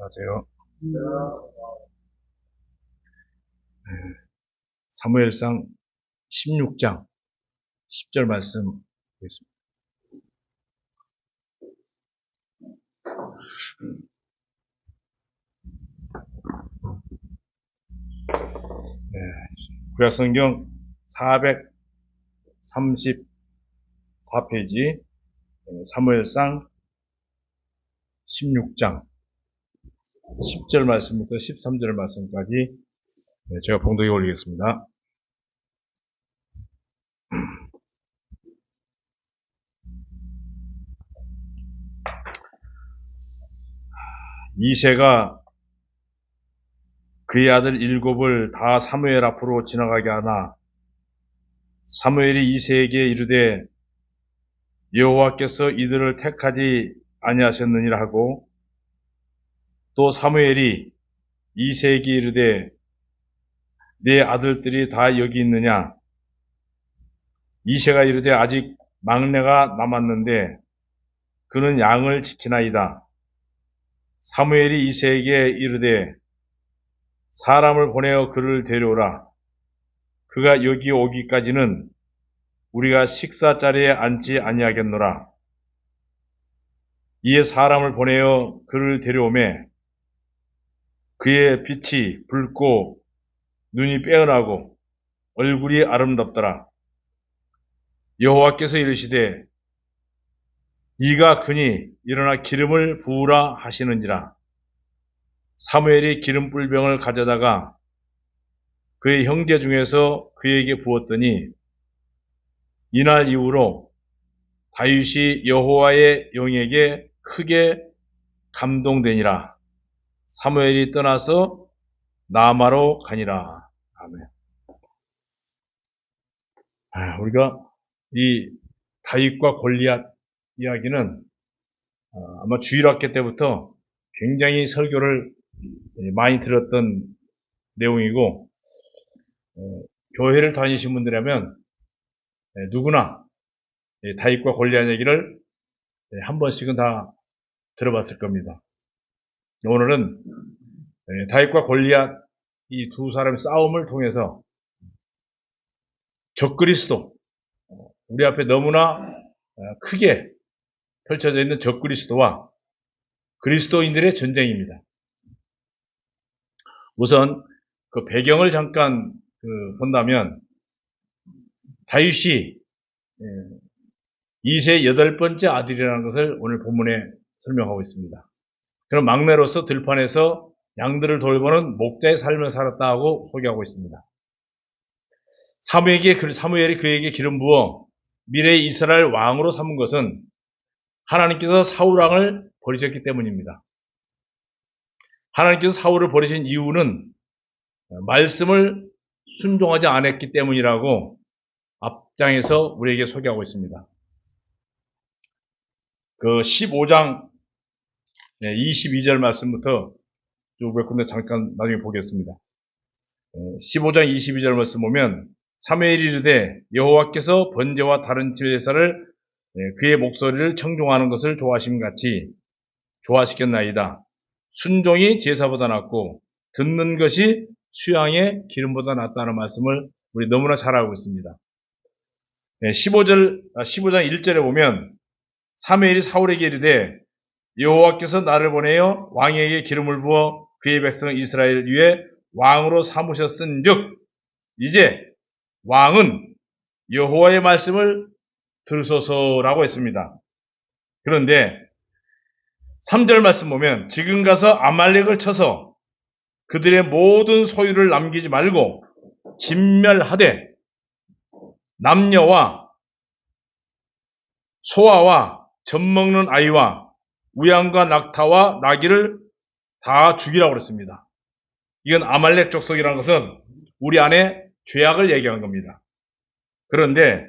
안녕하세요. 사무엘상 16장 10절 말씀 보겠습니다. 구약성경 434페이지 사무엘상 16장 10절 말씀부터 13절 말씀까지 제가 봉독해 올리겠습니다. 이새가 그의 아들 7을 다 사무엘 앞으로 지나가게 하나 사무엘이 이새에게 이르되 여호와께서 이들을 택하지 아니하셨느니라 하고 또 사무엘이 이새에게 이르되 네 아들들이 다 여기 있느냐? 이새가 이르되 아직 막내가 남았는데 그는 양을 지키나이다. 사무엘이 이새에게 이르되 사람을 보내어 그를 데려오라. 그가 여기 오기까지는 우리가 식사 자리에 앉지 아니하겠노라. 이에 사람을 보내어 그를 데려오매 그의 빛이 붉고 눈이 빼어나고 얼굴이 아름답더라. 여호와께서 이르시되 이가 그니 일어나 기름을 부으라 하시는지라. 사무엘이 기름불병을 가져다가 그의 형제 중에서 그에게 부었더니 이날 이후로 다윗이 여호와의 영에게 크게 감동되니라. 사무엘이 떠나서 라마로 가니라. 아멘. 우리가 이 다윗과 골리앗 이야기는 아마 주일학교 때부터 굉장히 설교를 많이 들었던 내용이고 교회를 다니신 분들이라면 누구나 다윗과 골리앗 얘기를 한 번씩은 다 들어봤을 겁니다. 오늘은 다윗과 골리앗 이 두 사람의 싸움을 통해서 적그리스도, 우리 앞에 너무나 크게 펼쳐져 있는 적그리스도와 그리스도인들의 전쟁입니다. 우선 그 배경을 잠깐 본다면 다윗이 이새의 8번째 아들이라는 것을 오늘 본문에 설명하고 있습니다. 그럼 막내로서 들판에서 양들을 돌보는 목자의 삶을 살았다 하고 소개하고 있습니다. 사무엘이 그에게 기름 부어 미래의 이스라엘 왕으로 삼은 것은 하나님께서 사울 왕을 버리셨기 때문입니다. 하나님께서 사울을 버리신 이유는 말씀을 순종하지 않았기 때문이라고 앞장에서 우리에게 소개하고 있습니다. 그 15장 22절 말씀부터 쭉 몇 군데 잠깐 나중에 보겠습니다. 15장 22절 말씀 보면 사무엘이 이르되 여호와께서 번제와 다른 제사를 그의 목소리를 청종하는 것을 좋아하심 같이 좋아하시겠나이다. 순종이 제사보다 낫고 듣는 것이 수양의 기름보다 낫다는 말씀을 우리 너무나 잘 알고 있습니다. 15장 1절에 보면 사무엘이 사울에게 이르되 여호와께서 나를 보내어 왕에게 기름을 부어 그의 백성 이스라엘 위에 왕으로 삼으셨은즉 이제 왕은 여호와의 말씀을 들으소서라고 했습니다. 그런데 3절 말씀 보면 지금 가서 아말렉을 쳐서 그들의 모든 소유를 남기지 말고 진멸하되 남녀와 소아와 젖먹는 아이와 우양과 낙타와 나귀를 다 죽이라고 그랬습니다. 이건 아말렉 족속이라는 것은 우리 안에 죄악을 얘기한 겁니다. 그런데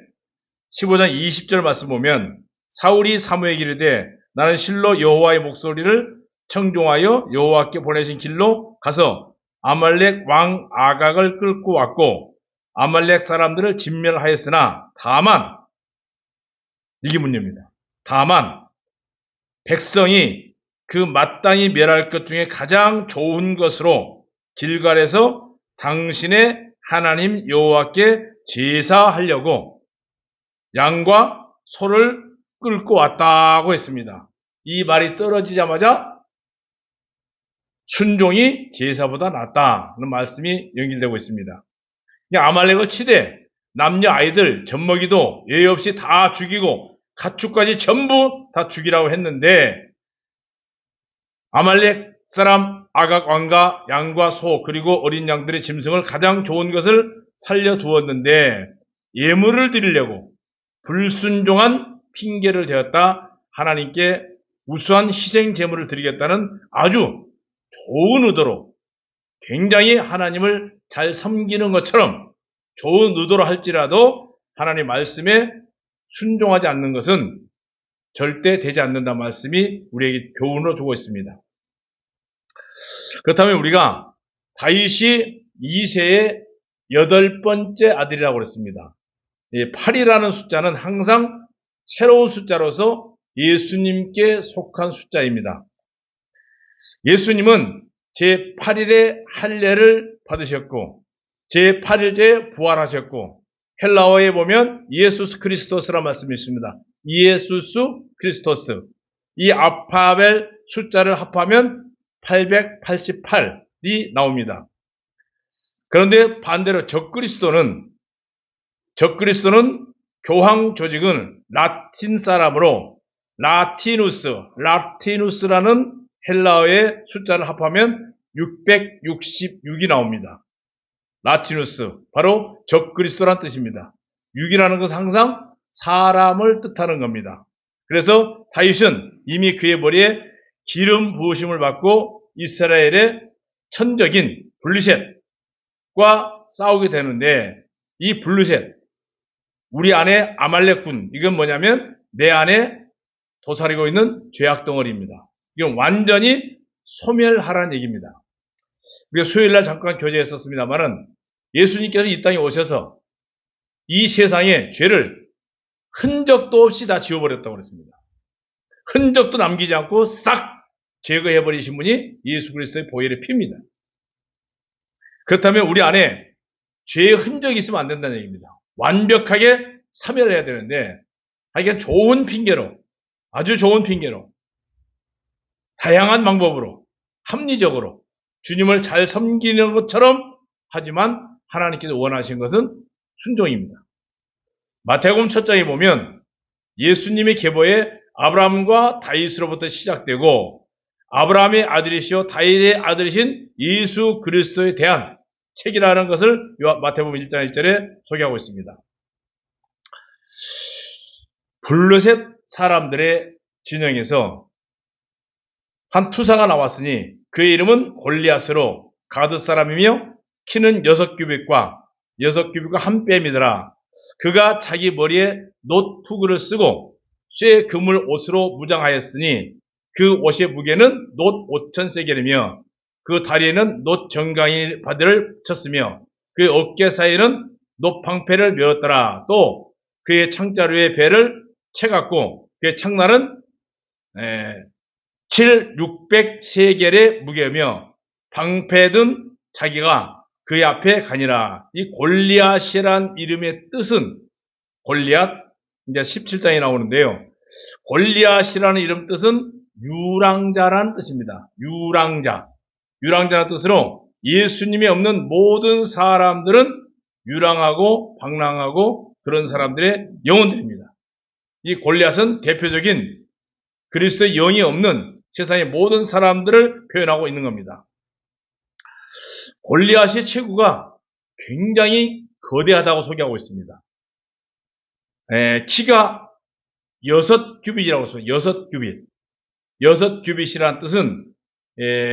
15장 20절 말씀 보면 사울이 사무엘에게 이르되 나는 실로 여호와의 목소리를 청종하여 여호와께 보내신 길로 가서 아말렉 왕 아각을 끌고 왔고 아말렉 사람들을 진멸하였으나 다만 이게 문제입니다. 다만 백성이 그 마땅히 멸할 것 중에 가장 좋은 것으로 길갈에서 당신의 하나님 여호와께 제사하려고 양과 소를 끌고 왔다고 했습니다. 이 말이 떨어지자마자 순종이 제사보다 낫다는 말씀이 연결되고 있습니다. 아말렉을 치되 남녀 아이들 젖먹이도 예의 없이 다 죽이고 가축까지 전부 다 죽이라고 했는데 아말렉 사람 아각 왕과 양과 소 그리고 어린 양들의 짐승을 가장 좋은 것을 살려두었는데 예물을 드리려고 불순종한 핑계를 대었다. 하나님께 우수한 희생 제물을 드리겠다는 아주 좋은 의도로 굉장히 하나님을 잘 섬기는 것처럼 좋은 의도로 할지라도 하나님 말씀에 순종하지 않는 것은 절대 되지 않는다는 말씀이 우리에게 교훈으로 주고 있습니다. 그렇다면 우리가 다윗이 2세의 8번째 아들이라고 그랬습니다. 8이라는 숫자는 항상 새로운 숫자로서 예수님께 속한 숫자입니다. 예수님은 제8일에 할례를 받으셨고 제8일째 부활하셨고 헬라어에 보면 예수스 크리스토스라는 말씀이 있습니다. 예수스 크리스토스. 이 알파벳 숫자를 합하면 888이 나옵니다. 그런데 반대로 적그리스도는 교황 조직은 라틴 사람으로 라티누스라는 헬라어의 숫자를 합하면 666이 나옵니다. 라티누스, 바로 적그리스도란 뜻입니다. 6이라는 것은 항상 사람을 뜻하는 겁니다. 그래서 다윗은 이미 그의 머리에 기름 부으심을 받고 이스라엘의 천적인 블레셋과 싸우게 되는데 이 블레셋, 우리 안에 아말렉군, 이건 뭐냐면 내 안에 도사리고 있는 죄악 덩어리입니다. 이건 완전히 소멸하라는 얘기입니다. 우리가 수요일날 잠깐 교제했었습니다만은 예수님께서 이 땅에 오셔서 이 세상에 죄를 흔적도 없이 다 지워버렸다고 그랬습니다. 흔적도 남기지 않고 싹 제거해버리신 분이 예수 그리스도의 보혈의 피입니다. 그렇다면 우리 안에 죄의 흔적이 있으면 안 된다는 얘기입니다. 완벽하게 사멸해야 되는데 하여간 좋은 핑계로, 아주 좋은 핑계로, 다양한 방법으로, 합리적으로 주님을 잘 섬기는 것처럼 하지만 하나님께서 원하신 것은 순종입니다. 마태복음 1장에 보면 예수님의 계보에 아브라함과 다윗으로부터 시작되고 아브라함의 아들이시오 다윗의 아들이신 예수 그리스도에 대한 책이라는 것을 마태복음 1장 1절에 소개하고 있습니다. 블레셋 사람들의 진영에서 한 투사가 나왔으니 그의 이름은 골리앗으로 가드 사람이며 키는 6규빗과 6규빗과 한 뺨이더라. 그가 자기 머리에 놋투구를 쓰고 쇠 그물 옷으로 무장하였으니 그 옷의 무게는 놋 5,000세겔이며 그 다리에는 놋 정강이 바디를 쳤으며 그 어깨 사이에는 놋 방패를 메었더라. 또 그의 창자루에 배를 채갖고 그의 창날은 600세겔의 무게며 방패 든 자기가 그의 앞에 가니라. 이 골리앗이란 이름의 뜻은 골리앗 이제 17장에 나오는데요. 골리앗이라는 이름 뜻은 유랑자라는 뜻입니다. 유랑자라는 뜻으로 예수님이 없는 모든 사람들은 유랑하고 방랑하고 그런 사람들의 영혼들입니다. 이 골리앗은 대표적인 그리스도의 영이 없는 세상의 모든 사람들을 표현하고 있는 겁니다. 골리앗의 체구가 굉장히 거대하다고 소개하고 있습니다. 키가 6규빗이라고 써요. 6규빗. 6규빗이라는 뜻은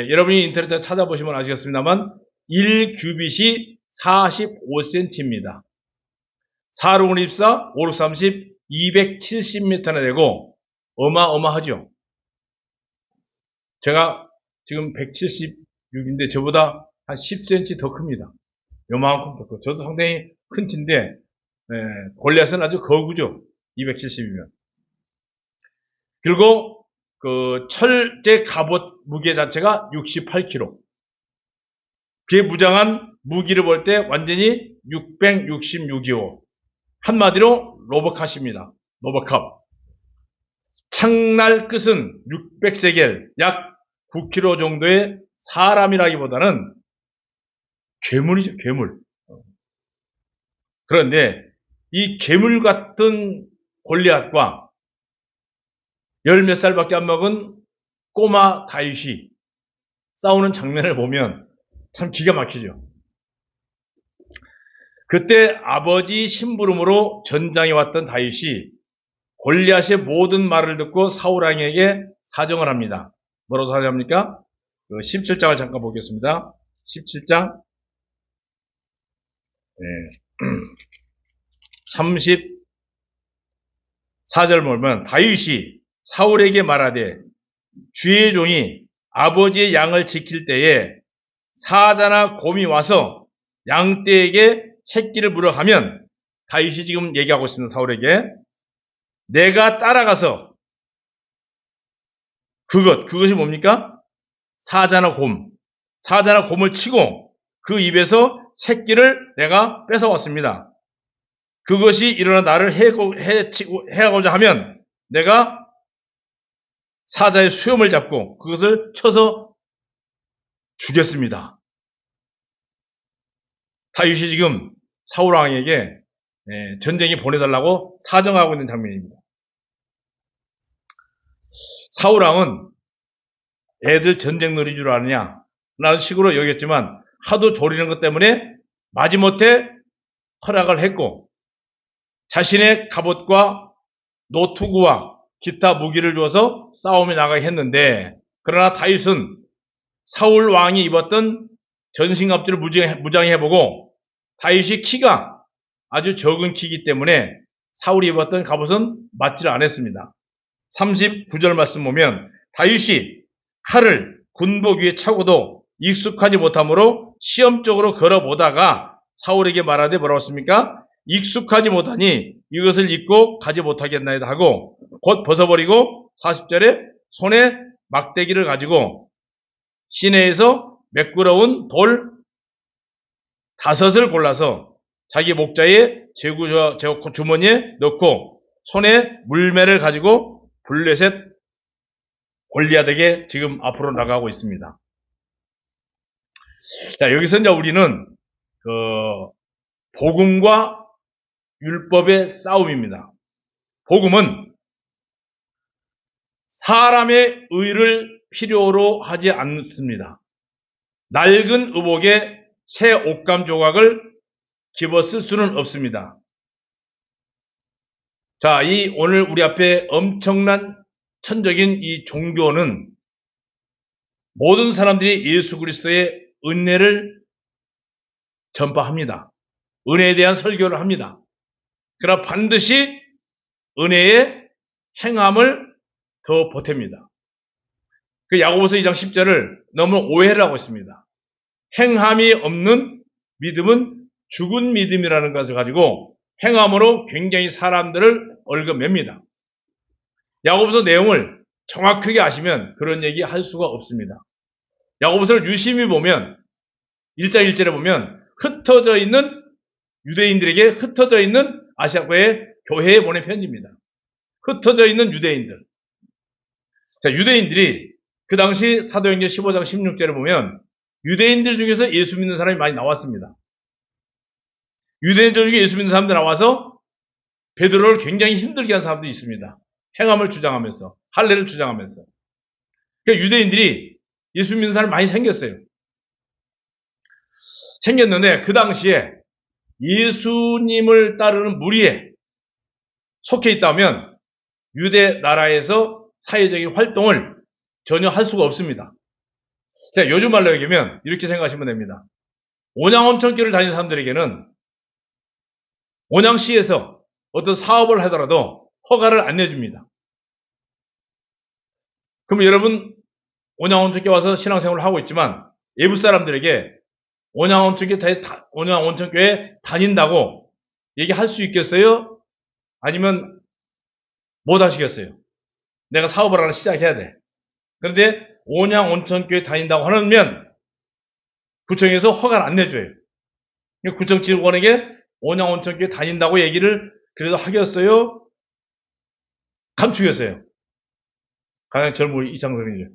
여러분이 인터넷에 찾아보시면 아시겠습니다만 1규빗이 45cm입니다. 4로 24, 5로 30, 270m나 되고 어마어마하죠. 제가 지금 176인데 저보다 한 10cm 더 큽니다. 요만큼 더 커. 저도 상당히 큰 키인데 골리앗은 아주 거구죠. 270이면. 그리고 그 철제 갑옷 무게 자체가 68kg. 그게 무장한 무기를 볼 때 완전히 666이오. 한마디로 로버캅입니다. 로버캅. 창날 끝은 600세겔, 약 9kg 정도의 사람이라기보다는 괴물이죠, 괴물. 그런데 이 괴물 같은 골리앗과 열 몇 살밖에 안 먹은 꼬마 다윗이 싸우는 장면을 보면 참 기가 막히죠. 그때 아버지 심부름으로 전장에 왔던 다윗이 골리앗의 모든 말을 듣고 사울 왕에게 사정을 합니다. 뭐라고 사정합니까? 17장을 잠깐 보겠습니다. 17장 34절 보면 다윗이 사울에게 말하되 주의 종이 아버지의 양을 지킬 때에 사자나 곰이 와서 양떼에게 새끼를 물어가면, 다윗이 지금 얘기하고 있습니다. 사울에게 내가 따라가서 그것이 뭡니까? 사자나 곰을 치고 그 입에서 새끼를 내가 뺏어왔습니다. 그것이 일어나 나를 해하고자 하면 내가 사자의 수염을 잡고 그것을 쳐서 죽였습니다. 다윗이 지금 사울 왕에게 전쟁에 보내달라고 사정하고 있는 장면입니다. 사울 왕은 애들 전쟁 놀이 줄 아느냐 라는 식으로 여겼지만 하도 조리는 것 때문에 마지못해 허락을 했고 자신의 갑옷과 노투구와 기타 무기를 주어서 싸움에 나가게 했는데, 그러나 다윗은 사울 왕이 입었던 전신갑주를 무장해보고 다윗이 키가 아주 적은 키이기 때문에 사울이 입었던 갑옷은 맞지를 않았습니다. 39절 말씀 보면 다윗이 칼을 군복 위에 차고도 익숙하지 못하므로 시험적으로 걸어보다가 사울에게 말하되 뭐라고 했습니까? 익숙하지 못하니 이것을 입고 가지 못하겠나이다 하고 곧 벗어버리고 40절에 손에 막대기를 가지고 시내에서 매끄러운 돌 5을 골라서 자기 목자의 제구 주머니에 넣고 손에 물매를 가지고 블레셋 골리앗에게 지금 앞으로 나가고 있습니다. 자, 여기서 이제 우리는 복음과 율법의 싸움입니다. 복음은 사람의 의를 필요로 하지 않습니다. 낡은 의복에 새 옷감 조각을 집어쓸 수는 없습니다. 자, 오늘 우리 앞에 엄청난 천적인 이 종교는 모든 사람들이 예수 그리스도의 은혜를 전파합니다. 은혜에 대한 설교를 합니다. 그러나 반드시 은혜의 행함을 더 보탭니다. 그 야고보서 2장 10절을 너무 오해를 하고 있습니다. 행함이 없는 믿음은 죽은 믿음이라는 것을 가지고 행함으로 굉장히 사람들을 얽어맵니다. 야고보서 내용을 정확하게 아시면 그런 얘기 할 수가 없습니다. 야고보서를 유심히 보면 1장 1절에 보면 흩어져 있는 유대인들에게 흩어져 있는 아시아교회 교회에 보낸 편지입니다. 흩어져 있는 유대인들. 자, 유대인들이 그 당시 사도행전 15장 16절에 보면 유대인들 중에서 예수 믿는 사람이 많이 나왔습니다. 유대인들 중에 예수 믿는 사람들 나와서 베드로를 굉장히 힘들게 한 사람들이 있습니다. 행함을 주장하면서, 할례를 주장하면서. 그러니까 유대인들이 예수 믿는 사람이 많이 생겼어요. 생겼는데 그 당시에 예수님을 따르는 무리에 속해 있다면 유대 나라에서 사회적인 활동을 전혀 할 수가 없습니다. 자, 요즘 말로 얘기하면 이렇게 생각하시면 됩니다. 온양온천교를 다니는 사람들에게는 온양시에서 어떤 사업을 하더라도 허가를 안 내줍니다. 그럼 여러분 온양온천교에 와서 신앙생활을 하고 있지만 외부 사람들에게 온양온천교에 다닌다고 얘기할 수 있겠어요? 아니면 못 하시겠어요? 내가 사업을 하나 시작해야 돼. 그런데 온양온천교회 다닌다고 하면 구청에서 허가를 안 내줘요. 구청 직원에게 온양온천교회 다닌다고 얘기를 그래도 하겠어요? 감추겠어요. 가장 젊은 이창섭이죠.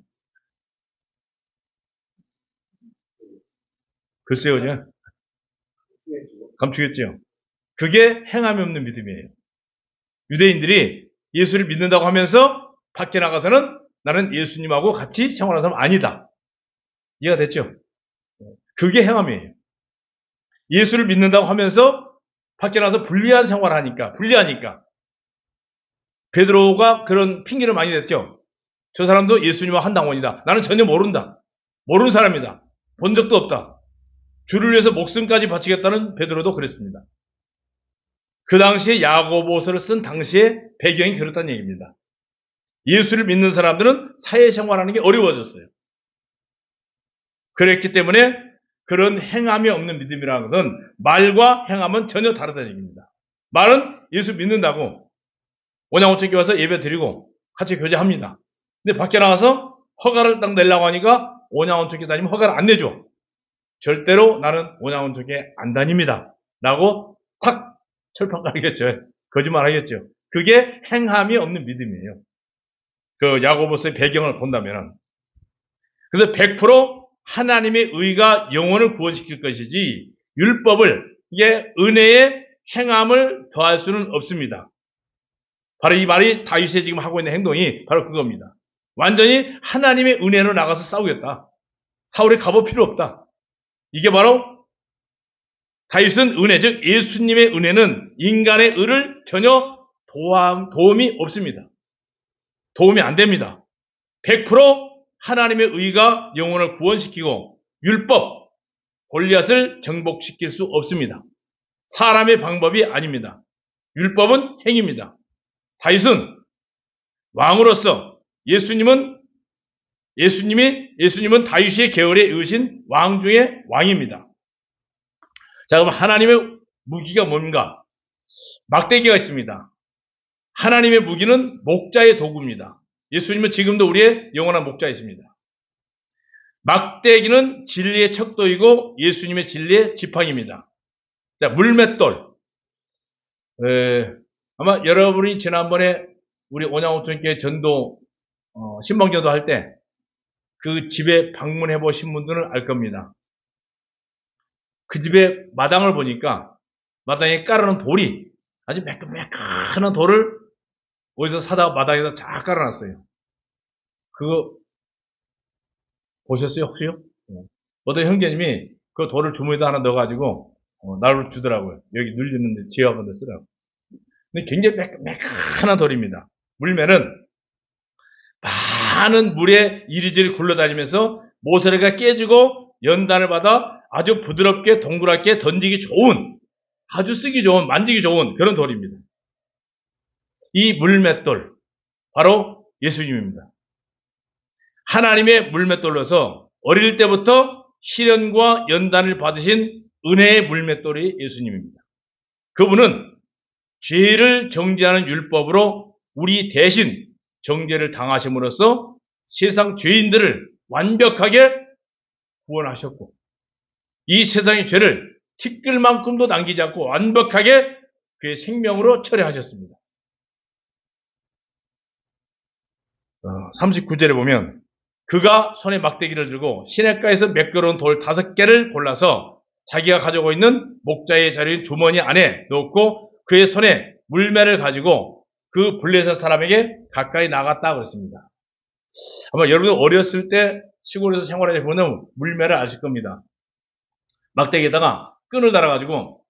글쎄요, 그냥 감추겠죠. 그게 행함이 없는 믿음이에요. 유대인들이 예수를 믿는다고 하면서 밖에 나가서는 나는 예수님하고 같이 생활하는 사람 아니다. 이해가 됐죠? 그게 행함이에요. 예수를 믿는다고 하면서 밖에 나가서 불리한 생활을 하니까, 불리하니까. 베드로가 그런 핑계를 많이 냈죠. 저 사람도 예수님과 한 당원이다. 나는 전혀 모른다. 모르는 사람이다. 본 적도 없다. 주를 위해서 목숨까지 바치겠다는 베드로도 그랬습니다. 그 당시에 야고보서를 쓴 당시에 배경이 그렇다는 얘기입니다. 예수를 믿는 사람들은 사회생활하는 게 어려워졌어요. 그랬기 때문에 그런 행함이 없는 믿음이라는 것은 말과 행함은 전혀 다르다는 얘기입니다. 말은 예수 믿는다고 온양온천교회 와서 예배 드리고 같이 교제합니다. 근데 밖에 나가서 허가를 딱 내려고 하니까 온양온천교회 다니면 허가를 안 내줘. 절대로 나는 온양온천교회 안 다닙니다. 라고 확 철판 깔겠죠. 거짓말 하겠죠. 그게 행함이 없는 믿음이에요. 그 야고보서의 배경을 본다면. 그래서 100% 하나님의 의가 영혼을 구원시킬 것이지 율법을 이게 은혜의 행함을 더할 수는 없습니다. 바로 이 말이 다윗이 지금 하고 있는 행동이 바로 그겁니다. 완전히 하나님의 은혜로 나가서 싸우겠다. 사울이 가볼 필요 없다. 이게 바로 다윗은 은혜, 즉 예수님의 은혜는 인간의 의를 전혀 도움이 없습니다. 도움이 안 됩니다. 100% 하나님의 의가 영혼을 구원시키고 율법, 골리앗을 정복시킬 수 없습니다. 사람의 방법이 아닙니다. 율법은 행입니다. 다윗은 왕으로서 예수님은 다윗의 계열에 이으신 왕 중의 왕입니다. 자, 그럼 하나님의 무기가 뭔가? 막대기가 있습니다. 하나님의 무기는 목자의 도구입니다. 예수님은 지금도 우리의 영원한 목자이십니다. 막대기는 진리의 척도이고 예수님의 진리의 지팡이입니다. 자, 물맷돌. 아마 여러분이 지난번에 우리 온양온천교회 전도 신방전도 할 때 그 집에 방문해 보신 분들은 알 겁니다. 그 집의 마당을 보니까 마당에 깔아놓은 돌이 아주 매끈매끈한 돌을 어디서 사다가 마당에다 쫙 깔아놨어요. 그거 보셨어요, 혹시요? 어떤 형제님이 그 돌을 주머니에다 하나 넣어가지고 나를 주더라고요. 여기 눌리는데 지하번데 쓰라고. 근데 굉장히 매끈한 돌입니다. 물면은 많은 물에 이리저리 굴러다니면서 모서리가 깨지고 연단을 받아 아주 부드럽게 동그랗게 던지기 좋은, 아주 쓰기 좋은, 만지기 좋은 그런 돌입니다. 이 물맷돌, 바로 예수님입니다. 하나님의 물맷돌로서 어릴 때부터 시련과 연단을 받으신 은혜의 물맷돌이 예수님입니다. 그분은 죄를 정죄하는 율법으로 우리 대신 정죄를 당하심으로써 세상 죄인들을 완벽하게 구원하셨고 이 세상의 죄를 티끌만큼도 남기지 않고 완벽하게 그의 생명으로 처리하셨습니다. 39절에 보면 그가 손에 막대기를 들고 시냇가에서 매끄러운 돌 5개를 골라서 자기가 가지고 있는 목자의 자리인 주머니 안에 넣고 그의 손에 물매를 가지고 그 블레셋 사람에게 가까이 나갔다 그랬습니다. 아마 여러분 어렸을 때 시골에서 생활해 보면 물매를 아실 겁니다. 막대기에다가 끈을 달아가지고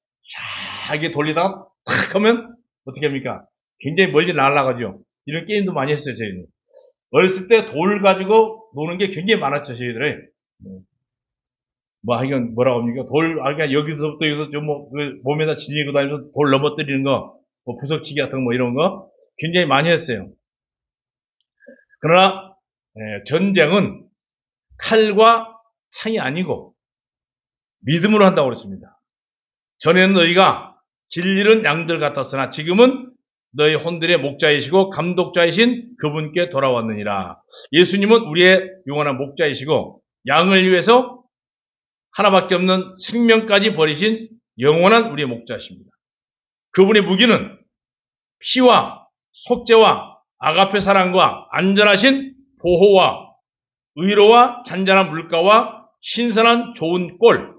샥 돌리다가 탁 하면 어떻게 합니까? 굉장히 멀리 날아가죠. 이런 게임도 많이 했어요, 저희는. 어렸을 때 돌 가지고 노는 게 굉장히 많았죠, 저희들이. 하여간 뭐라고 합니까? 그러니까 여기서부터 여기서 좀 몸에다 지니고 다니면서 돌 넘어뜨리는 거, 부석치기 같은 거 이런 거 굉장히 많이 했어요. 그러나 전쟁은 칼과 창이 아니고 믿음으로 한다고 그랬습니다. 전에는 너희가 길 잃은 양들 같았으나 지금은 너희 혼들의 목자이시고 감독자이신 그분께 돌아왔느니라. 예수님은 우리의 영원한 목자이시고 양을 위해서 하나밖에 없는 생명까지 버리신 영원한 우리의 목자십니다. 그분의 무기는 피와 속죄와 아가페 사랑과 안전하신 보호와 의로와 잔잔한 물가와 신선한 좋은 꼴.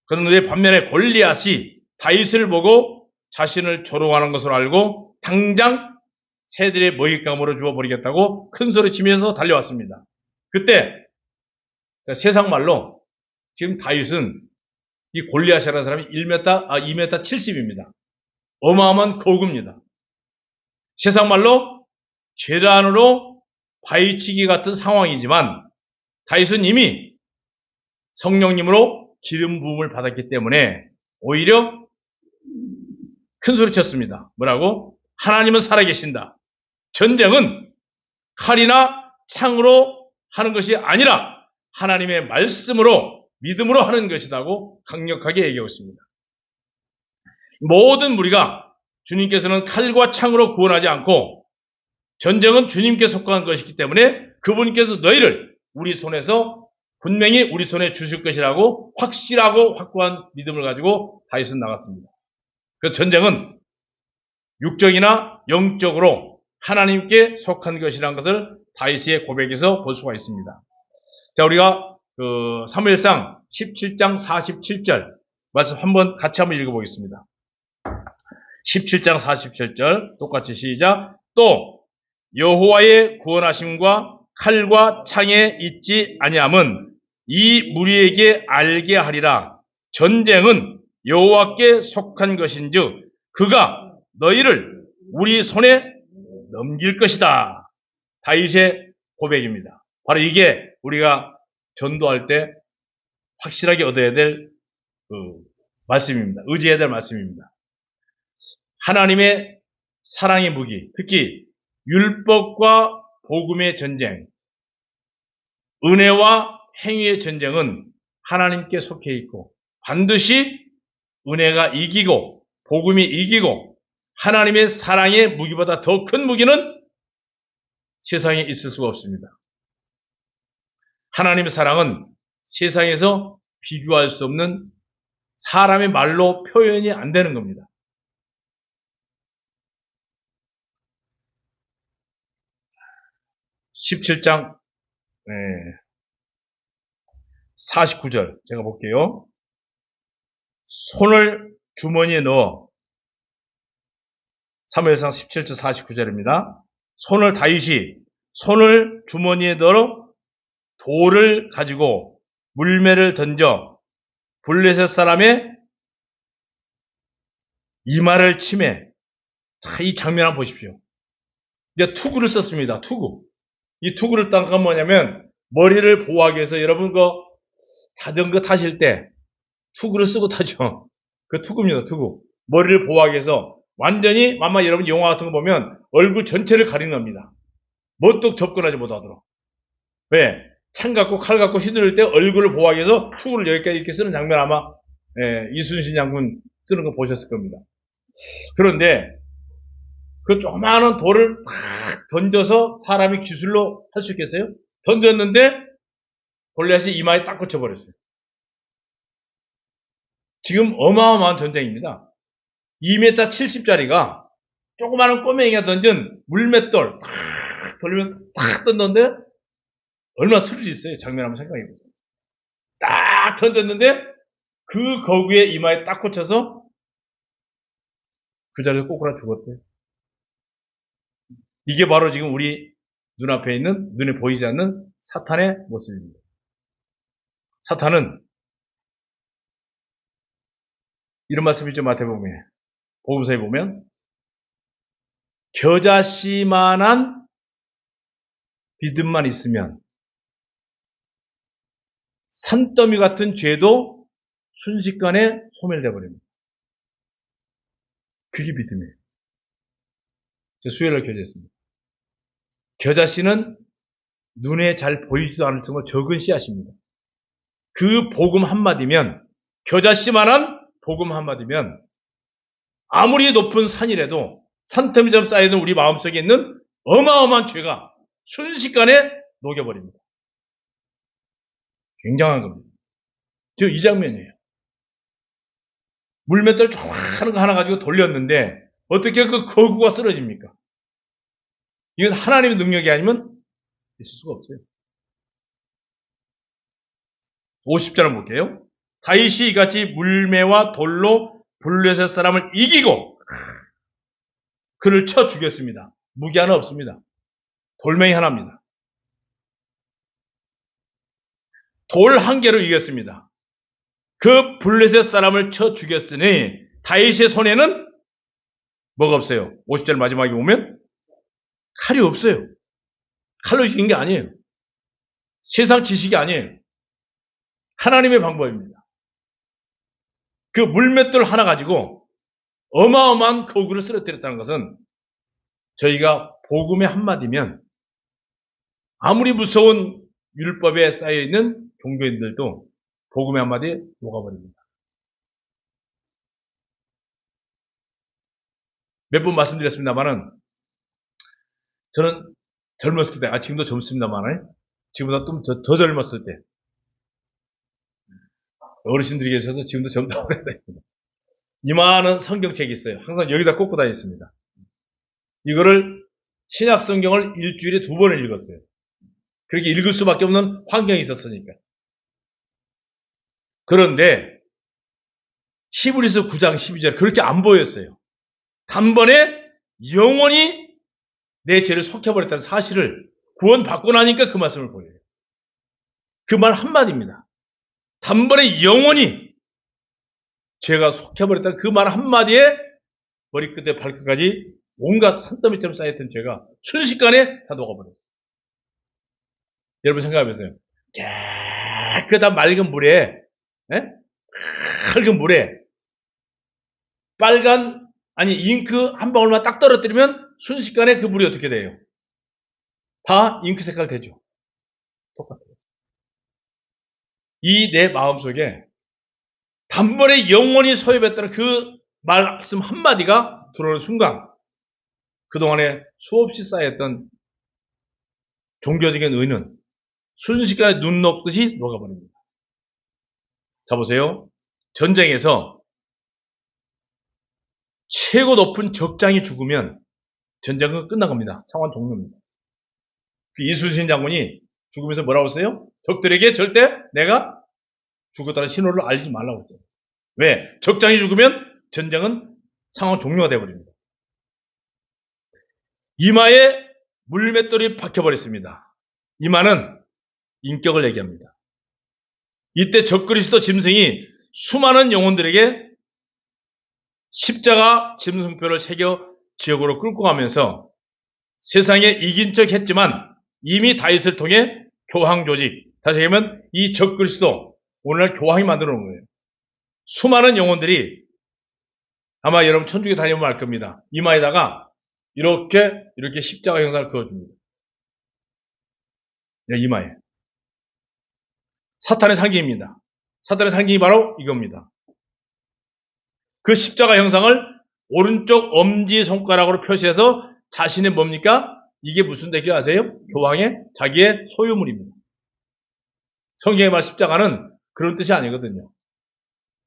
그런데 반면에 골리앗이 다윗을 보고 자신을 조롱하는 것으로 알고 당장 새들의 먹잇감으로 주어버리겠다고 큰 소리치면서 달려왔습니다. 그때 세상 말로 지금 다윗은 이 골리앗이라는 사람이 2m 70입니다. 어마어마한 거구입니다. 세상 말로 계란으로 바위치기 같은 상황이지만 다윗은 이미 성령님으로 기름 부음을 받았기 때문에 오히려 큰 소리 쳤습니다. 뭐라고? 하나님은 살아계신다. 전쟁은 칼이나 창으로 하는 것이 아니라 하나님의 말씀으로 믿음으로 하는 것이라고 강력하게 얘기하고 있습니다. 모든 무리가 주님께서는 칼과 창으로 구원하지 않고 전쟁은 주님께 속한 것이기 때문에 그분께서 너희를 우리 손에서 분명히 우리 손에 주실 것이라고 확실하고 확고한 믿음을 가지고 다윗은 나갔습니다. 그 전쟁은 육적이나 영적으로 하나님께 속한 것이라는 것을 다윗의 고백에서 볼 수가 있습니다. 자, 우리가 사무엘상 17장 47절 말씀 같이 한번 읽어보겠습니다. 17장 47절 똑같이 시작. 또 여호와의 구원하심과 칼과 창에 있지 아니함은 이 무리에게 알게 하리라. 전쟁은 여호와께 속한 것인즉 그가 너희를 우리 손에 넘길 것이다. 다윗의 고백입니다. 바로 이게 우리가 전도할 때 확실하게 얻어야 될 말씀입니다. 의지해야 될 말씀입니다. 하나님의 사랑의 무기, 특히 율법과 복음의 전쟁, 은혜와 행위의 전쟁은 하나님께 속해 있고 반드시 은혜가 이기고 복음이 이기고 하나님의 사랑의 무기보다 더 큰 무기는 세상에 있을 수가 없습니다. 하나님의 사랑은 세상에서 비교할 수 없는 사람의 말로 표현이 안 되는 겁니다. 17장 49절 제가 볼게요. 손을 주머니에 넣어 사무엘상 17절 49절입니다. 다윗이 손을 주머니에 넣어 돌을 가지고 물매를 던져 블레셋 사람의 이마를 치매. 자, 이 장면 한번 보십시오. 이제 투구를 썼습니다. 투구. 이 투구를 딴 건 뭐냐면 머리를 보호하기 위해서 여러분 자전거 타실 때 투구를 쓰고 타죠. 그 투구입니다. 투구. 머리를 보호하기 위해서 완전히 아마 여러분 영화 같은 거 보면 얼굴 전체를 가리는 겁니다. 뭣도 접근하지 못하도록. 왜? 창 갖고 칼 갖고 휘두를 때 얼굴을 보호하기 위해서 투구를 여기까지 이렇게 쓰는 장면 아마 이순신 장군 쓰는 거 보셨을 겁니다. 그런데 그 조그마한 돌을 탁 던져서 사람이 기술로 할 수 있겠어요? 던졌는데 골리앗이 이마에 딱 꽂혀버렸어요. 지금 어마어마한 전쟁입니다. 2m 70짜리가 조그마한 꼬맹이가 던진 물맷돌 탁 돌리면 탁 던졌는데 얼마나 스릴이 있어요. 장면 한번 생각해보세요. 딱 던졌는데 그 거구의 이마에 딱 꽂혀서 그 자리에서 꼬꾸라 죽었대요. 이게 바로 지금 우리 눈앞에 있는 눈에 보이지 않는 사탄의 모습입니다. 사탄은 이런 말씀이죠. 마태복음에 복음서에 보면 겨자씨만한 믿음만 있으면 산더미 같은 죄도 순식간에 소멸돼 버립니다. 그게 믿음이에요. 제가 수요일날 교제했습니다. 겨자씨는 눈에 잘 보이지도 않을 정도로 적은 씨앗입니다. 그 복음 한마디면 겨자씨만한 복음 한마디면 아무리 높은 산이라도 산더미처럼 쌓여있는 우리 마음속에 있는 어마어마한 죄가 순식간에 녹여버립니다. 굉장한 겁니다. 저 이 장면이에요. 물맷돌 좋아하는 거 하나 가지고 돌렸는데 어떻게 그 거구가 쓰러집니까? 이건 하나님의 능력이 아니면 있을 수가 없어요. 50절을 볼게요. 다윗이 이같이 물매와 돌로 블레셋 사람을 이기고 그를 쳐 죽였습니다. 무기 하나 없습니다. 돌멩이 하나입니다. 돌 한 개로 이겼습니다. 그 블레셋 사람을 쳐 죽였으니 다윗의 손에는 뭐가 없어요? 50절 마지막에 보면 칼이 없어요. 칼로 이긴 게 아니에요. 세상 지식이 아니에요. 하나님의 방법입니다. 그 물맷돌 하나 가지고 어마어마한 거구를 쓰러뜨렸다는 것은 저희가 복음의 한마디면 아무리 무서운 율법에 쌓여있는 종교인들도 복음의 한마디에 녹아버립니다. 몇 번 말씀드렸습니다만은 저는 젊었을 때, 지금도 젊습니다만 지금보다 좀 더 젊었을 때 어르신들이 계셔서 지금도 젊다고 그래야 됩니다. 이만한 성경책이 있어요. 항상 여기다 꽂고 다녔습니다. 이거를 신약 성경을 일주일에 2번을 읽었어요. 그렇게 읽을 수밖에 없는 환경이 있었으니까. 그런데 히브리서 9장 12절 그렇게 안 보였어요. 단번에 영원히 내 죄를 속혀버렸다는 사실을 구원받고 나니까 그 말씀을 보여요. 그 말 한마디입니다. 단번에 영원히 죄가 속혀버렸다는 그 말 한마디에 머리끝에 발끝까지 온갖 산더미처럼 쌓였던 죄가 순식간에 다 녹아버렸어요. 여러분 생각해보세요. 깨끗한 맑은 물에, 맑은 물에 빨간, 잉크 한 방울만 딱 떨어뜨리면 순식간에 그 물이 어떻게 돼요? 다 잉크 색깔 되죠. 똑같아요. 이 내 마음속에 단번에 영원히 소유했다는 그 말씀 한마디가 들어오는 순간 그동안에 수없이 쌓였던 종교적인 의는 순식간에 눈 녹듯이 녹아버립니다. 자 보세요. 전쟁에서 최고 높은 적장이 죽으면 전쟁은 끝난 겁니다. 상황 종료입니다. 이순신 장군이 죽으면서 뭐라고 했어요? 적들에게 절대 내가 죽었다는 신호를 알리지 말라고 했어요. 왜? 적장이 죽으면 전쟁은 상황 종료가 되어버립니다. 이마에 물맷돌이 박혀버렸습니다. 이마는 인격을 얘기합니다. 이때 적그리스도 짐승이 수많은 영혼들에게 십자가 짐승표를 새겨 지옥으로 끌고 가면서 세상에 이긴 척 했지만 이미 다윗을 통해 교황 조직, 다시 얘기하면 이 적그리스도, 오늘날 교황이 만들어 놓은 거예요. 수많은 영혼들이 아마 여러분 천주교 다니면 알 겁니다. 이마에다가 이렇게 십자가 형상을 그어줍니다. 이마에. 사탄의 상징입니다. 사탄의 상징이 바로 이겁니다. 그 십자가 형상을 오른쪽 엄지손가락으로 표시해서 자신의 뭡니까? 이게 무슨 대표 아세요? 교황의 자기의 소유물입니다. 성경의 말 십자가는 그런 뜻이 아니거든요.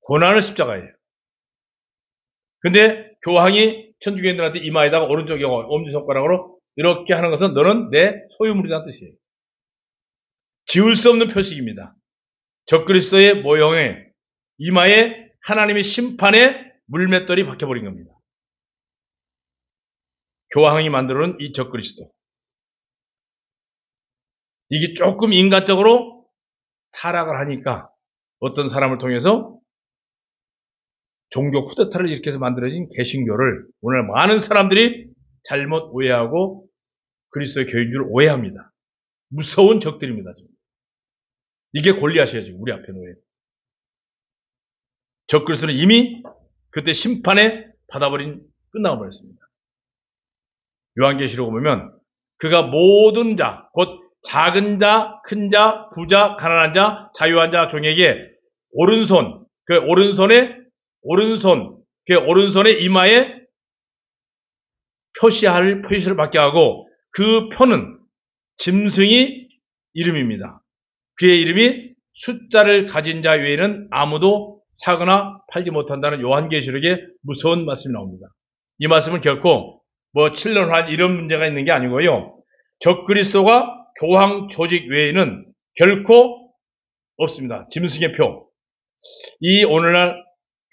고난을 십자가예요. 근데 교황이 천주교인들한테 이마에다가 오른쪽 엄지손가락으로 이렇게 하는 것은 너는 내 소유물이라는 뜻이에요. 지울 수 없는 표식입니다. 적그리스도의 모형에 이마에 하나님의 심판의 물맷돌이 박혀버린 겁니다. 교황이 만들어놓은 이 적그리스도. 이게 조금 인간적으로 타락을 하니까 어떤 사람을 통해서 종교 쿠데타를 일으켜서 만들어진 개신교를 오늘 많은 사람들이 잘못 오해하고 그리스도의 교인 줄 오해합니다. 무서운 적들입니다. 지금. 이게 골리앗이에요. 지금 우리 앞에 놓여요. 적그리스도는 이미 그때 심판에 끝나버렸습니다. 요한계시록 보면 그가 모든 자, 곧 작은 자, 큰 자, 부자, 가난한 자, 자유한 자, 종에게 오른손의 이마에 표시를 받게 하고 그 표는 짐승이 이름입니다. 그의 이름이 숫자를 가진 자 외에는 아무도 사거나 팔지 못한다는 요한계시록의 무서운 말씀이 나옵니다. 이 말씀은 결코 뭐 7년환 이런 문제가 있는 게 아니고요. 적그리스도가 교황 조직 외에는 결코 없습니다. 짐승의 표. 이 오늘날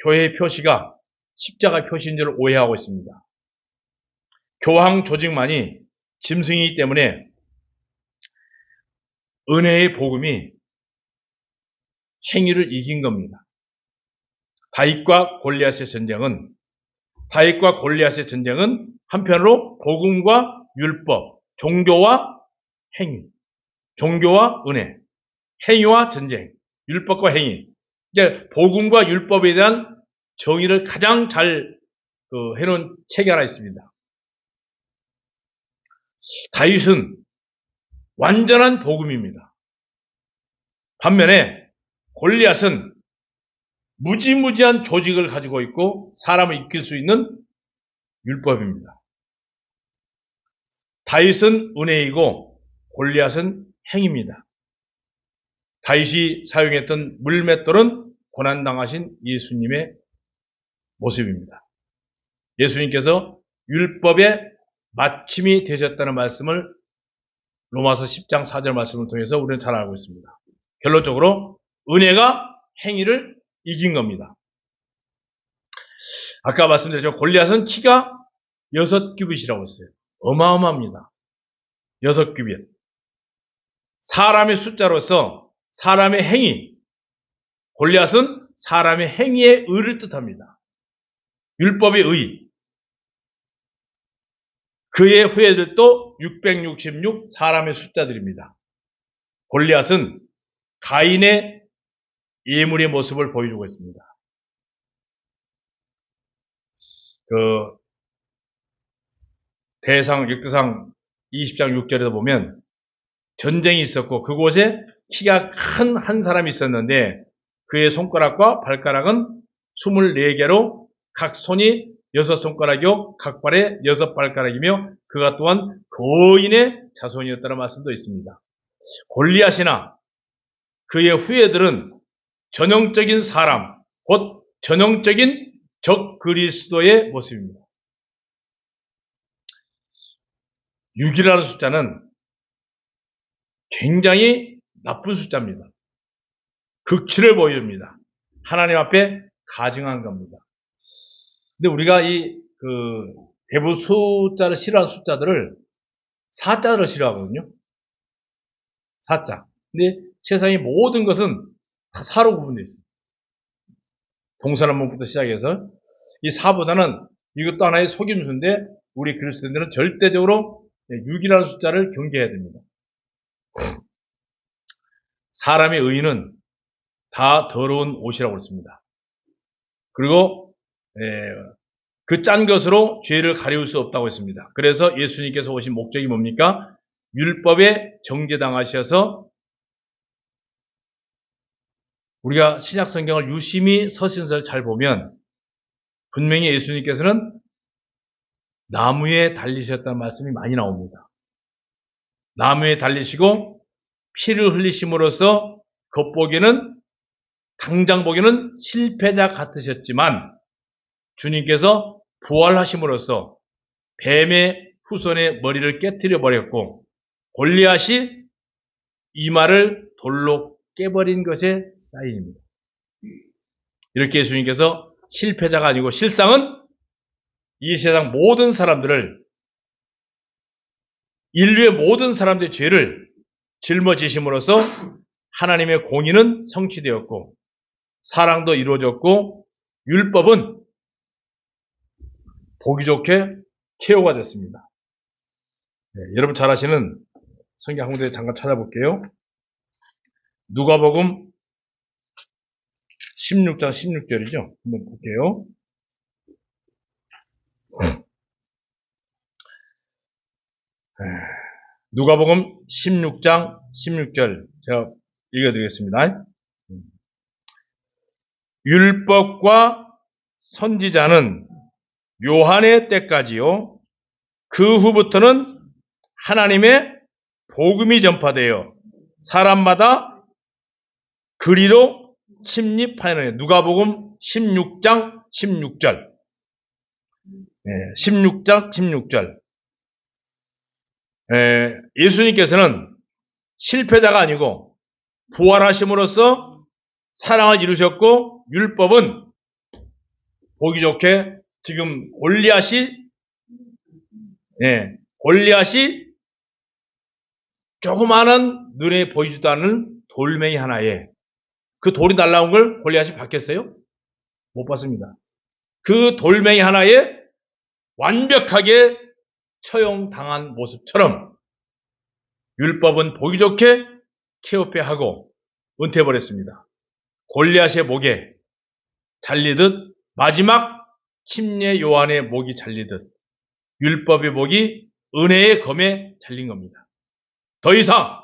교회의 표시가 십자가 표시인 줄 오해하고 있습니다. 교황 조직만이 짐승이기 때문에 은혜의 복음이 행위를 이긴 겁니다. 다윗과 골리앗의 전쟁은 한편으로 복음과 율법, 종교와 행위, 종교와 은혜, 행위와 전쟁, 율법과 행위. 이제 복음과 율법에 대한 정의를 가장 잘 해놓은 책이 하나 있습니다. 다윗은 완전한 복음입니다. 반면에 골리앗은 무지무지한 조직을 가지고 있고 사람을 이끌 수 있는 율법입니다. 다윗은 은혜이고 골리앗은 행위입니다. 다윗이 사용했던 물맷돌은 고난당하신 예수님의 모습입니다. 예수님께서 율법의 마침이 되셨다는 말씀을 로마서 10장 4절 말씀을 통해서 우리는 잘 알고 있습니다. 결론적으로 은혜가 행위를 이긴 겁니다. 아까 말씀드렸죠. 골리앗은 키가 6규빗이라고 했어요. 어마어마합니다. 6규빗. 사람의 숫자로서 사람의 행위. 골리앗은 사람의 행위의 의를 뜻합니다. 율법의 의. 그의 후예들도 666 사람의 숫자들입니다. 골리앗은 가인의 예물의 모습을 보여주고 있습니다. 역대상 20장 6절에도 보면 전쟁이 있었고 그곳에 키가 큰 한 사람이 있었는데 그의 손가락과 발가락은 24개로 각 손이 6손가락이요 각 발에 6발가락이며 그가 또한 거인의 자손이었다는 말씀도 있습니다. 골리앗이나 그의 후예들은 전형적인 사람, 곧 전형적인 적 그리스도의 모습입니다. 6이라는 숫자는 굉장히 나쁜 숫자입니다. 극치를 보여줍니다. 하나님 앞에 가증한 겁니다. 근데 우리가 대부분 숫자를 싫어하는 숫자들을 사자를 싫어하거든요. 사자. 근데 세상의 모든 것은 다 사로 구분되어 있어요. 동사남문부터 시작해서 이 사보다는 이것도 하나의 속임수인데 우리 그리스도인들은 절대적으로 6이라는 숫자를 경계해야 됩니다. 사람의 의는 다 더러운 옷이라고 했습니다. 그리고 그 짠 것으로 죄를 가리울 수 없다고 했습니다. 그래서 예수님께서 오신 목적이 뭡니까? 율법에 정죄당하셔서 우리가 신약 성경을 유심히 서신서를 잘 보면 분명히 예수님께서는 나무에 달리셨다는 말씀이 많이 나옵니다. 나무에 달리시고 피를 흘리심으로써 겉보기에는 당장 보기에는 실패자 같으셨지만 주님께서 부활하심으로써 뱀의 후손의 머리를 깨뜨려 버렸고 골리앗이 이마를 돌로 깨버린 것의 사인입니다. 이렇게 예수님께서 실패자가 아니고 실상은 이 세상 모든 사람들을 인류의 모든 사람들의 죄를 짊어지심으로써 하나님의 공의는 성취되었고 사랑도 이루어졌고 율법은 보기 좋게 케어가 됐습니다. 여러분 잘 아시는 성경 한 군데 잠깐 찾아볼게요. 누가복음 16장 16절이죠. 한번 볼게요. 누가복음 16장 16절 제가 읽어드리겠습니다. 율법과 선지자는 요한의 때까지요 그 후부터는 하나님의 복음이 전파되어 사람마다 그리로 침입하여는 누가복음 16장 16절. 16장 16절. 예수님께서는 실패자가 아니고 부활하심으로써 사랑을 이루셨고, 율법은 보기 좋게 지금 골리앗이 조그마한 눈에 보이지도 않는 돌멩이 하나에 그 돌이 날라온 걸 골리앗이 봤겠어요? 못 봤습니다. 그 돌멩이 하나에 완벽하게 처형당한 모습처럼 율법은 보기 좋게 케어패하고 은퇴해버렸습니다. 골리앗의 목에 잘리듯, 마지막 침례 요한의 목이 잘리듯 율법의 목이 은혜의 검에 잘린 겁니다. 더 이상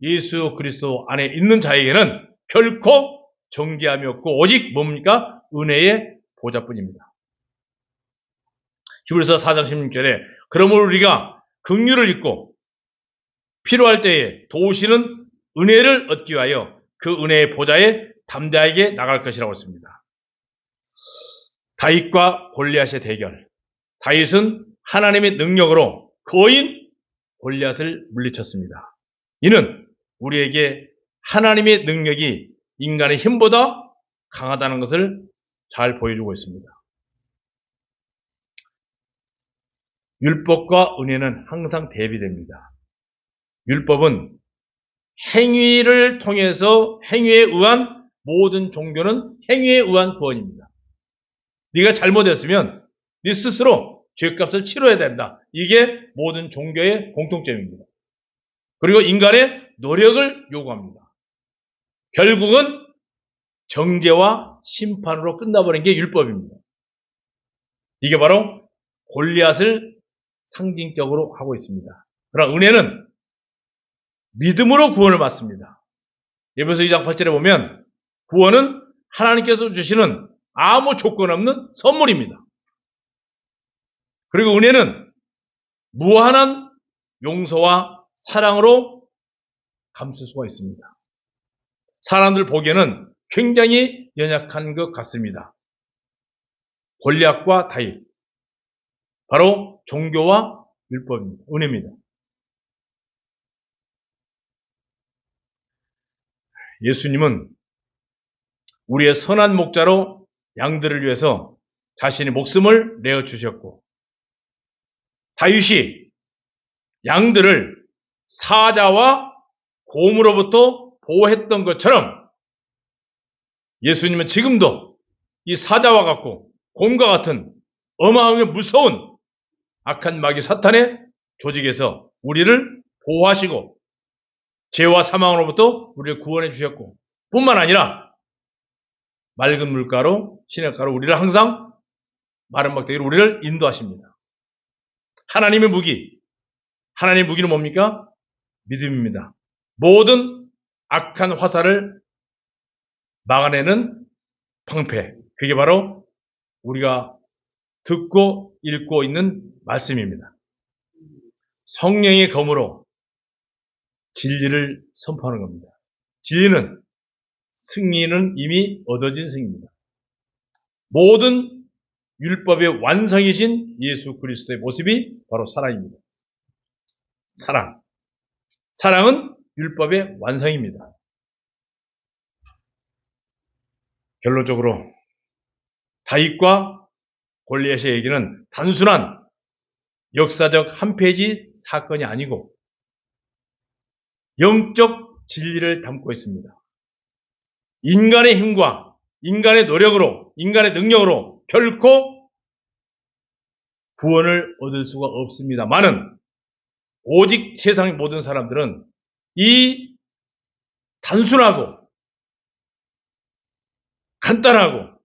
예수 그리스도 안에 있는 자에게는 결코 정죄함이 없고 오직 뭡니까? 은혜의 보좌뿐입니다. 히브리서 4장 16절에 그러므로 우리가 긍휼을 입고 필요할 때에 도우시는 은혜를 얻기 위하여 그 은혜의 보좌에 담대하게 나갈 것이라고 했습니다. 다윗과 골리앗의 대결. 다윗은 하나님의 능력으로 거인 골리앗을 물리쳤습니다. 이는 우리에게 하나님의 능력이 인간의 힘보다 강하다는 것을 잘 보여주고 있습니다. 율법과 은혜는 항상 대비됩니다. 율법은 행위를 통해서 행위에 의한 모든 종교는 행위에 의한 구원입니다. 네가 잘못했으면 네 스스로 죄값을 치러야 된다. 이게 모든 종교의 공통점입니다. 그리고 인간의 노력을 요구합니다. 결국은 정죄와 심판으로 끝나버린 게 율법입니다. 이게 바로 골리앗을 상징적으로 하고 있습니다. 그러나 은혜는 믿음으로 구원을 받습니다. 에베소 2장 8절에 보면 구원은 하나님께서 주시는 아무 조건 없는 선물입니다. 그리고 은혜는 무한한 용서와 사랑으로 감출 수가 있습니다. 사람들 보기에는 굉장히 연약한 것 같습니다. 골리앗과 다윗, 바로 종교와 율법입니다. 은혜입니다. 예수님은 우리의 선한 목자로 양들을 위해서 자신의 목숨을 내어주셨고, 다윗이 양들을 사자와 곰으로부터 보호했던 것처럼 예수님은 지금도 이 사자와 같고 곰과 같은 어마어마하게 무서운 악한 마귀 사탄의 조직에서 우리를 보호하시고 죄와 사망으로부터 우리를 구원해 주셨고, 뿐만 아니라 맑은 물가로 시냇가로 우리를 항상 마른 막대기로 우리를 인도하십니다. 하나님의 무기는 뭡니까? 믿음입니다. 모든 악한 화살을 막아내는 방패, 그게 바로 우리가 듣고 읽고 있는 말씀입니다. 성령의 검으로 진리를 선포하는 겁니다. 진리는, 승리는 이미 얻어진 승리입니다. 모든 율법의 완성이신 예수 그리스도의 모습이 바로 사랑입니다. 사랑은 율법의 완성입니다. 결론적으로 다윗과 골리앗의 얘기는 단순한 역사적 한 페이지 사건이 아니고 영적 진리를 담고 있습니다. 인간의 힘과 인간의 노력으로, 인간의 능력으로 결코 구원을 얻을 수가 없습니다만은 오직 세상의 모든 사람들은 이 단순하고 간단하고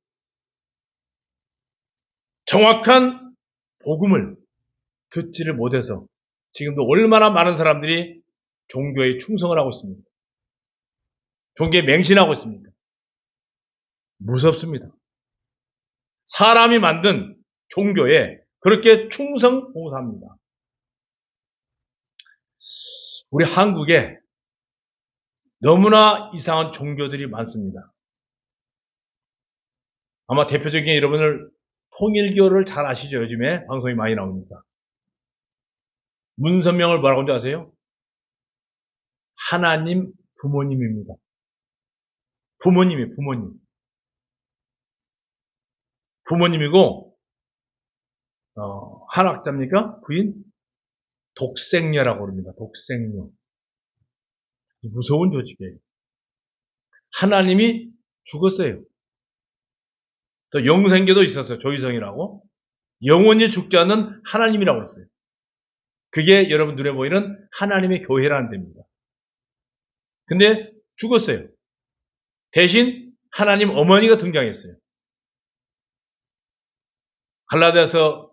정확한 복음을 듣지를 못해서 지금도 얼마나 많은 사람들이 종교에 충성을 하고 있습니다. 종교에 맹신하고 있습니다. 무섭습니다. 사람이 만든 종교에 그렇게 충성 봉사합니다. 우리 한국에 너무나 이상한 종교들이 많습니다. 아마 대표적인 여러분들 통일교를 잘 아시죠? 요즘에 방송이 많이 나옵니다. 문선명을 뭐라고 하는지 아세요? 하나님 부모님입니다. 부모님이에요, 부모님. 부모님이고, 한학자입니까? 부인? 독생녀라고 그럽니다. 독생녀. 무서운 조직이에요. 하나님이 죽었어요. 또 영생교도 있었어요. 조이성이라고. 영원히 죽지 않는 하나님이라고 그랬어요. 그게 여러분 눈에 보이는 하나님의 교회라는 데입니다. 근데 죽었어요. 대신 하나님 어머니가 등장했어요. 갈라디아서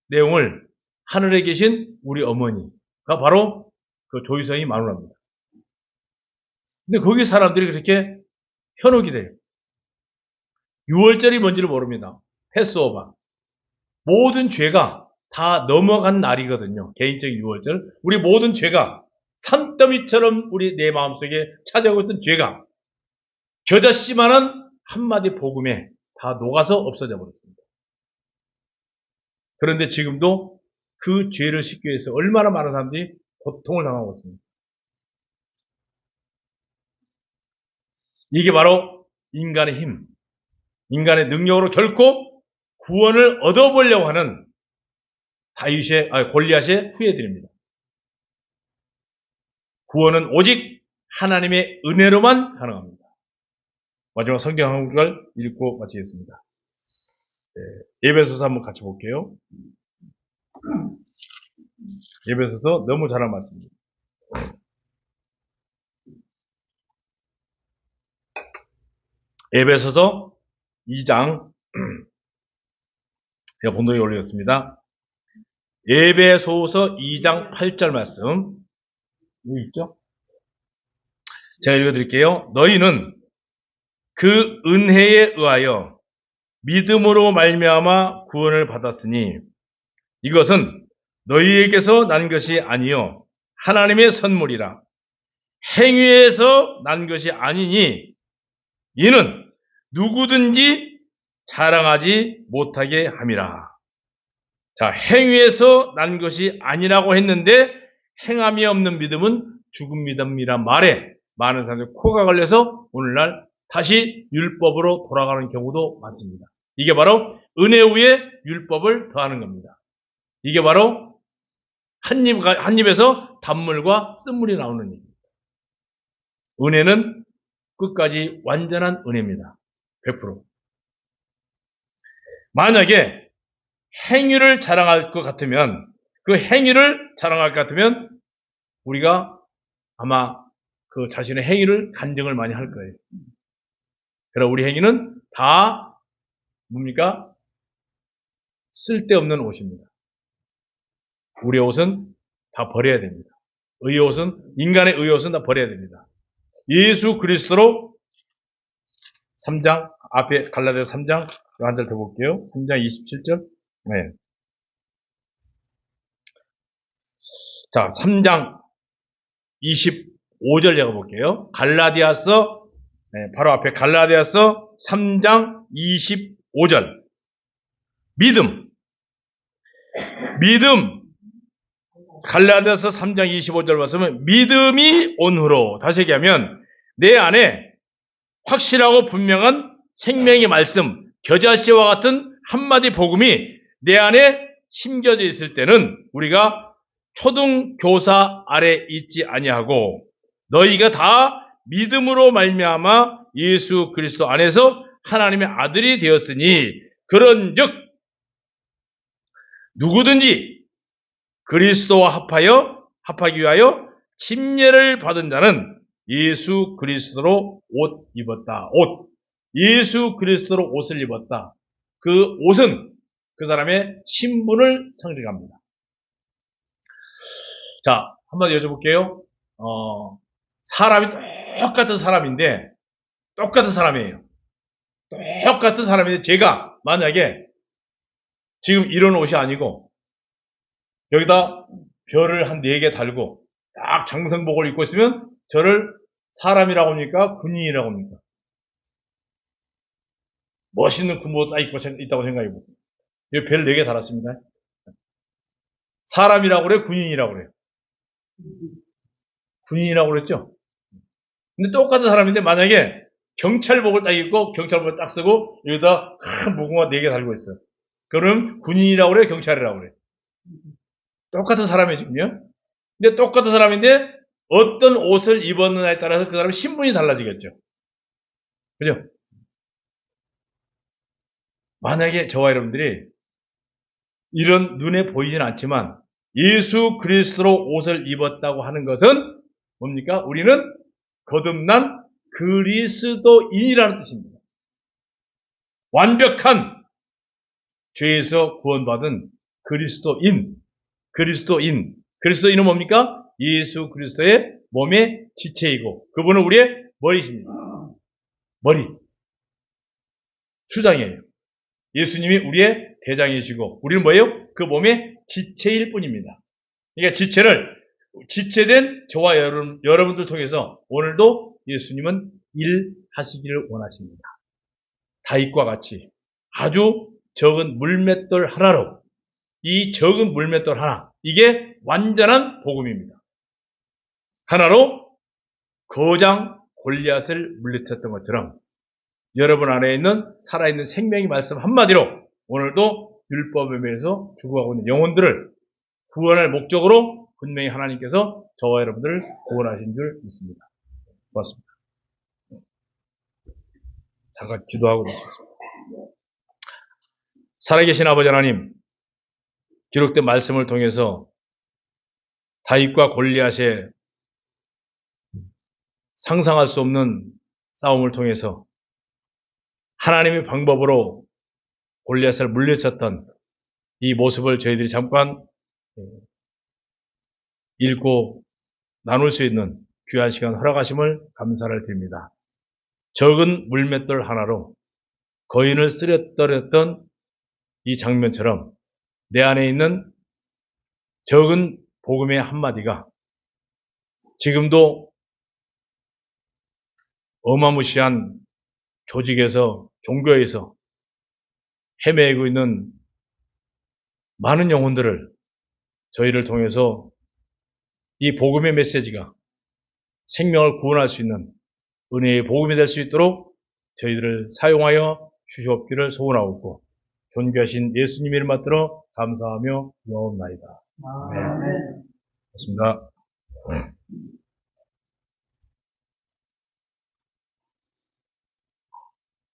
내용을 하늘에 계신 우리 어머니가 바로 그 조이성이 마누라입니다. 근데 거기 사람들이 그렇게 현혹이 돼요. 6월절이 뭔지를 모릅니다. 패스오버. 모든 죄가 다 넘어간 날이거든요. 개인적인 6월절. 우리 모든 죄가 산더미처럼 우리 내 마음속에 찾아오고 있던 죄가 겨자씨만한 한마디 복음에 다 녹아서 없어져 버렸습니다. 그런데 지금도 그 죄를 씻기 위해서 얼마나 많은 사람들이 고통을 당하고 있습니다. 이게 바로 인간의 힘, 인간의 능력으로 결코 구원을 얻어보려고 하는 골리앗의 후예들입니다. 구원은 오직 하나님의 은혜로만 가능합니다. 마지막 성경 한 구절 읽고 마치겠습니다. 에베소서 한번 같이 볼게요. 에베소서 너무 잘한 말씀입니다. 에베소서 2장 제가 본동에 올리겠습니다. 에베소서 2장 8절 말씀 여기 있죠? 제가 읽어드릴게요. 너희는 그 은혜에 의하여 믿음으로 말미암아 구원을 받았으니 이것은 너희에게서 난 것이 아니요 하나님의 선물이라. 행위에서 난 것이 아니니 이는 누구든지 자랑하지 못하게 함이라. 자, 행위에서 난 것이 아니라고 했는데 행함이 없는 믿음은 죽은 믿음이란 말에 많은 사람들이 코가 걸려서 오늘날 다시 율법으로 돌아가는 경우도 많습니다. 이게 바로 은혜 위에 율법을 더하는 겁니다. 이게 바로 한 입에서 단물과 쓴물이 나오는 얘기입니다. 은혜는 끝까지 완전한 은혜입니다. 100%. 만약에 행위를 자랑할 것 같으면 우리가 아마 그 자신의 행위를 간증을 많이 할 거예요. 그럼 우리 행위는 다 뭡니까? 쓸데없는 옷입니다. 우리의 옷은 다 버려야 됩니다. 인간의 의옷은 다 버려야 됩니다. 예수 그리스도로 3장, 앞에 갈라디아서 3장, 한 절 더 볼게요. 3장 27절. 네. 자, 3장 25절 읽어볼게요. 갈라디아서, 바로 앞에 갈라디아서 3장 25절. 믿음. 갈라디아서 3장 25절 말씀은 믿음이 온후로, 다시 얘기하면 내 안에 확실하고 분명한 생명의 말씀, 겨자씨와 같은 한마디 복음이 내 안에 심겨져 있을 때는 우리가 초등교사 아래 있지 아니하고 너희가 다 믿음으로 말미암아 예수 그리스도 안에서 하나님의 아들이 되었으니 그런즉 누구든지 그리스도와 합하기 위하여 침례를 받은 자는 예수 그리스도로 옷 입었다. 예수 그리스도로 옷을 입었다. 그 옷은 그 사람의 신분을 상징합니다. 자, 한번 여쭤볼게요. 사람이 똑같은 사람이에요. 똑같은 사람인데 제가 만약에 지금 이런 옷이 아니고 여기다 별을 한 4개 달고 딱 장성복을 입고 있으면 저를 사람이라고 합니까? 군인이라고 합니까? 멋있는 군복 딱 입고 있다고 생각해 보세요. 여기 별 4개 달았습니다. 사람이라고 그래요? 군인이라고 그래요? 군인이라고 그랬죠? 근데 똑같은 사람인데 만약에 경찰복을 딱 입고 경찰복을 딱 쓰고 여기다 큰 무궁화 4개 달고 있어요. 그럼 군인이라고 그래요? 경찰이라고 그래요? 똑같은 사람이에요, 지금요? 근데 똑같은 사람인데 어떤 옷을 입었느냐에 따라서 그 사람의 신분이 달라지겠죠. 그죠? 만약에 저와 여러분들이 이런 눈에 보이진 않지만 예수 그리스도로 옷을 입었다고 하는 것은 뭡니까? 우리는 거듭난 그리스도인이라는 뜻입니다. 완벽한 죄에서 구원받은 그리스도인은 뭡니까? 예수 그리스도의 몸의 지체이고 그분은 우리의 머리십니다. 머리. 수장이에요. 예수님이 우리의 대장이시고 우리는 뭐예요? 그 몸의 지체일 뿐입니다. 그러니까 지체된 저와 여러분들 통해서 오늘도 예수님은 일하시기를 원하십니다. 다윗과 같이 아주 적은 물맷돌 하나로 이 적은 물맷돌 하나 이게 완전한 복음입니다. 하나로 거장 골리앗을 물리쳤던 것처럼 여러분 안에 있는 살아있는 생명의 말씀 한마디로 오늘도 율법에 의해서 죽어가고 있는 영혼들을 구원할 목적으로 분명히 하나님께서 저와 여러분들을 구원하신 줄 믿습니다. 고맙습니다. 잠깐 기도하고 멈추겠습니다. 살아계신 아버지 하나님, 기록된 말씀을 통해서 다윗과 골리앗의 상상할 수 없는 싸움을 통해서 하나님의 방법으로 골리앗을 물리쳤던 이 모습을 저희들이 잠깐 읽고 나눌 수 있는 귀한 시간 허락하심을 감사를 드립니다. 적은 물맷돌 하나로 거인을 쓰러뜨렸던 이 장면처럼 내 안에 있는 적은 복음의 한마디가 지금도 어마무시한 조직에서 종교에서 헤매고 있는 많은 영혼들을 저희를 통해서 이 복음의 메시지가 생명을 구원할 수 있는 은혜의 복음이 될 수 있도록 저희들을 사용하여 주시옵기를 소원하옵고 존귀하신 예수님 이름 받들어 감사하며 고마움나이다. 아멘. 고맙습니다.